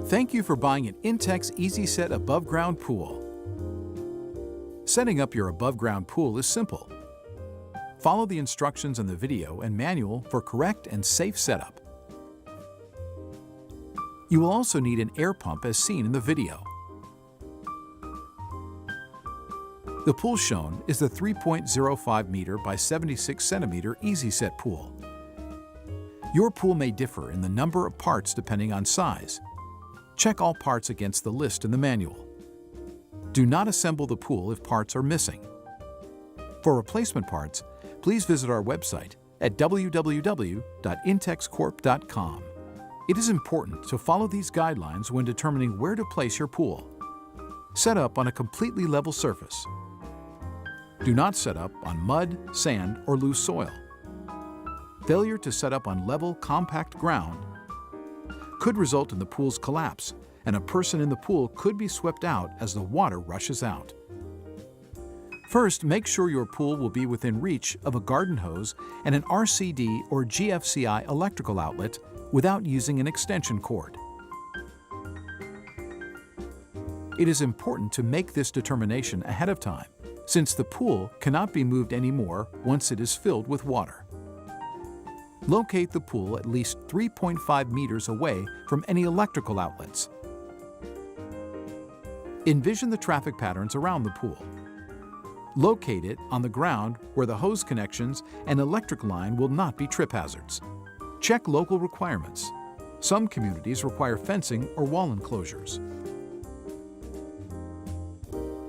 Thank you for buying an Intex Easy Set above-ground pool. Setting up your above-ground pool is simple. Follow the instructions in the video and manual for correct and safe setup. You will also need an air pump as seen in the video. The pool shown is the 3.05 meter by 76 centimeter Easy Set pool. Your pool may differ in the number of parts depending on size. Check all parts against the list in the manual. Do not assemble the pool if parts are missing. For replacement parts, please visit our website at www.intexcorp.com. It is important to follow these guidelines when determining where to place your pool. Set up on a completely level surface. Do not set up on mud, sand, or loose soil. Failure to set up on level, compact ground could result in the pool's collapse, and a person in the pool could be swept out as the water rushes out. First, make sure your pool will be within reach of a garden hose and an RCD or GFCI electrical outlet without using an extension cord. It is important to make this determination ahead of time, since the pool cannot be moved anymore once it is filled with water. Locate the pool at least 3.5 meters away from any electrical outlets. Envision the traffic patterns around the pool. Locate it on the ground where the hose connections and electric line will not be trip hazards. Check local requirements. Some communities require fencing or wall enclosures.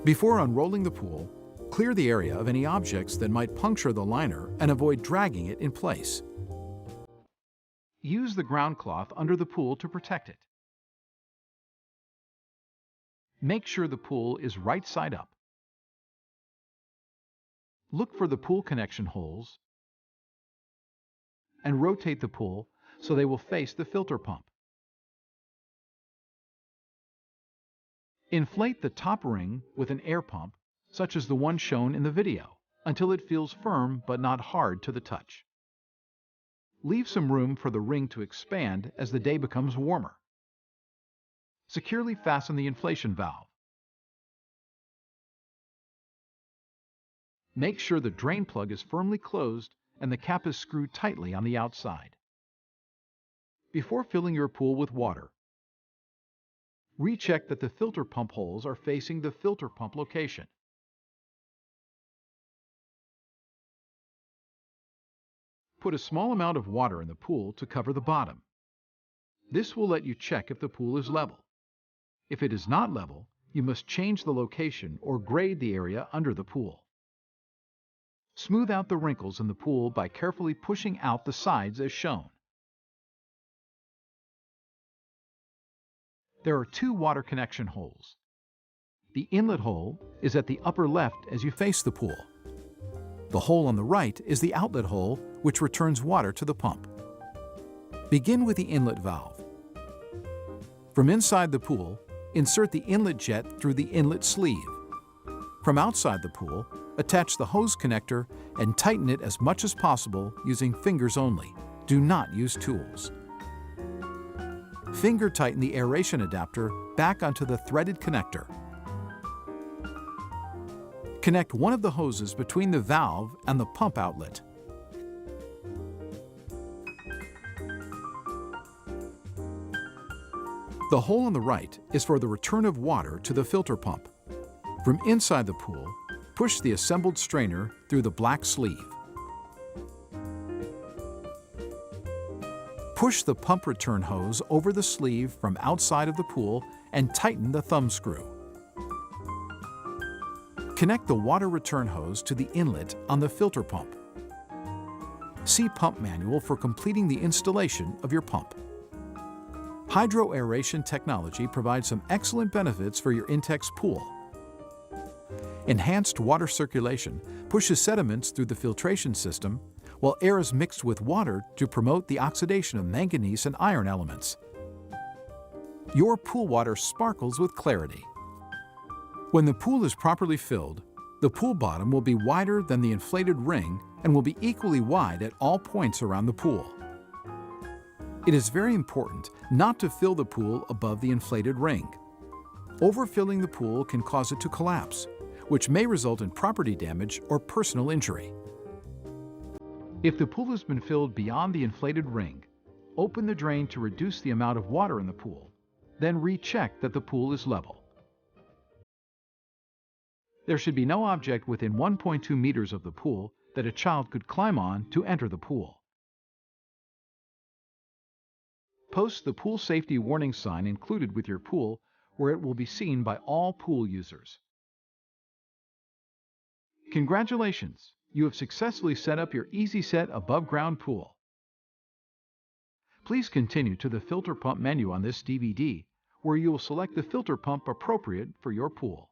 Before unrolling the pool, clear the area of any objects that might puncture the liner and avoid dragging it in place. Use the ground cloth under the pool to protect it. Make sure the pool is right side up. Look for the pool connection holes and rotate the pool so they will face the filter pump. Inflate the top ring with an air pump, such as the one shown in the video, until it feels firm but not hard to the touch. Leave some room for the ring to expand as the day becomes warmer. Securely fasten the inflation valve. Make sure the drain plug is firmly closed and the cap is screwed tightly on the outside. Before filling your pool with water, recheck that the filter pump holes are facing the filter pump location. Put a small amount of water in the pool to cover the bottom. This will let you check if the pool is level. If it is not level, you must change the location or grade the area under the pool. Smooth out the wrinkles in the pool by carefully pushing out the sides as shown. There are two water connection holes. The inlet hole is at the upper left as you face the pool. The hole on the right is the outlet hole, which returns water to the pump. Begin with the inlet valve. From inside the pool, insert the inlet jet through the inlet sleeve. From outside the pool, attach the hose connector and tighten it as much as possible using fingers only. Do not use tools. Finger tighten the aeration adapter back onto the threaded connector. Connect one of the hoses between the valve and the pump outlet. The hole on the right is for the return of water to the filter pump. From inside the pool, push the assembled strainer through the black sleeve. Push the pump return hose over the sleeve from outside of the pool and tighten the thumb screw. Connect the water return hose to the inlet on the filter pump. See pump manual for completing the installation of your pump. Hydroaeration technology provides some excellent benefits for your Intex pool. Enhanced water circulation pushes sediments through the filtration system, while air is mixed with water to promote the oxidation of manganese and iron elements. Your pool water sparkles with clarity. When the pool is properly filled, the pool bottom will be wider than the inflated ring and will be equally wide at all points around the pool. It is very important Not to fill the pool above the inflated ring. Overfilling the pool can cause it to collapse, which may result in property damage or personal injury. If the pool has been filled beyond the inflated ring, open the drain to reduce the amount of water in the pool, then recheck that the pool is level. There should be no object within 1.2 meters of the pool that a child could climb on to enter the pool. Post the pool safety warning sign included with your pool where it will be seen by all pool users. Congratulations! You have successfully set up your Easy Set above-ground pool. Please continue to the filter pump menu on this DVD, where you will select the filter pump appropriate for your pool.